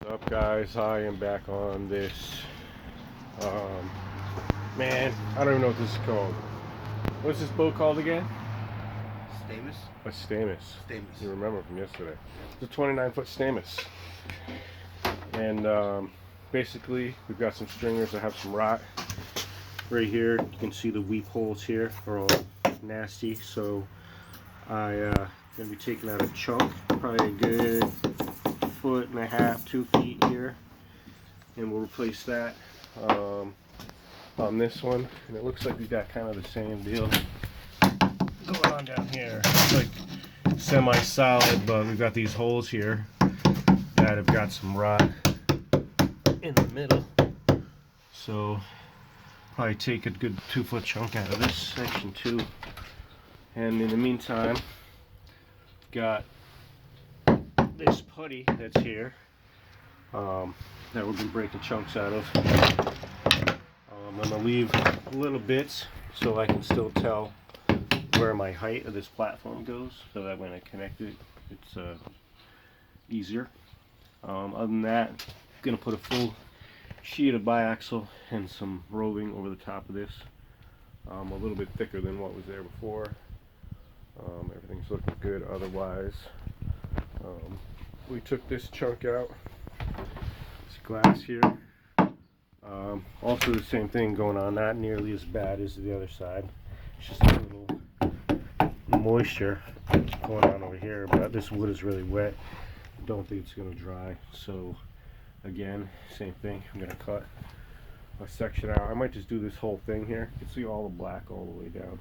What's up, guys? I am back on this. Man, I don't even know what this is called. What's this boat called again? Stamus? A stamus. Stamus. You remember from yesterday. It's a 29-foot stamus. And basically, we've got some stringers that have some rot. Right here, you can see the weep holes here are all nasty. So I'm going to be taking out a chunk, probably a good 1.5 feet, 2 feet here. And we'll replace that on this one. And it looks like we got kind of the same deal going on down here. It's like semi-solid, but we've got these holes here that have got some rot in the middle. So probably take a good 2-foot chunk out of this section too. And in the meantime, got this putty that's here that we've been breaking chunks out of. I'm going to leave little bits so I can still tell where my height of this platform goes, so that when I connect it, it's easier. Other than that, I'm going to put a full sheet of biaxle and some roving over the top of this. A little bit thicker than what was there before. Everything's looking good otherwise. We took this chunk out, this glass here. Also the same thing going on, not nearly as bad as the other side. It's just a little moisture going on over here, but this wood is really wet. I don't think it's going to dry. So again, same thing. I'm going to cut a section out. I might just do this whole thing here. You can see all the black all the way down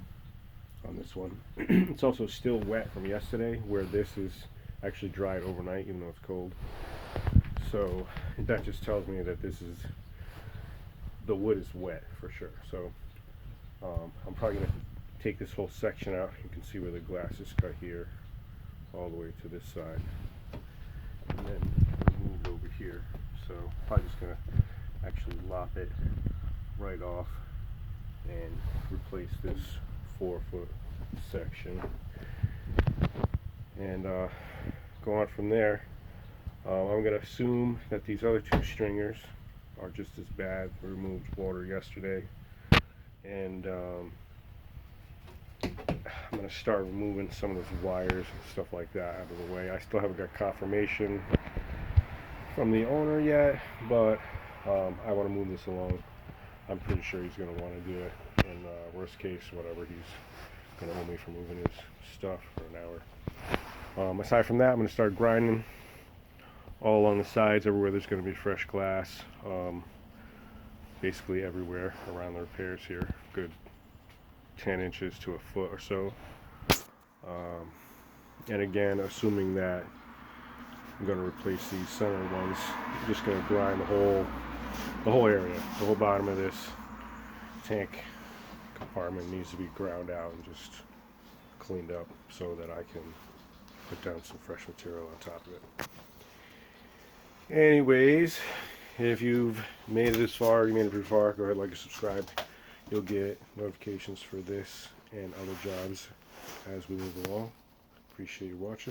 on this one. It's also still wet from yesterday, where this is actually dried overnight even though it's cold. So that just tells me that the wood is wet for sure. So I'm probably going to take this whole section out. You can see where the glass is cut here all the way to this side, and then moved over here. So probably just going to actually lop it right off and replace this 4-foot section, and go on from there. I'm going to assume that these other two stringers are just as bad. We removed water yesterday, and I'm going to start removing some of those wires and stuff like that out of the way. I still haven't got confirmation from the owner yet, but I want to move this along. I'm pretty sure he's going to want to do it. In worst case, whatever, he's going to owe me for moving his stuff for an hour. Aside from that, I'm going to start grinding all along the sides, everywhere there's going to be fresh glass. Basically everywhere around the repairs here. Good 10 inches to a foot or so. And again, assuming that I'm going to replace these center ones, I'm just going to grind the whole area, the whole bottom of this tank compartment needs to be ground out and just cleaned up so that I can put down some fresh material on top of it. Anyways, if you've made it this far, you made it pretty far, go ahead, like and subscribe. You'll get notifications for this and other jobs as we move along. Appreciate you watching.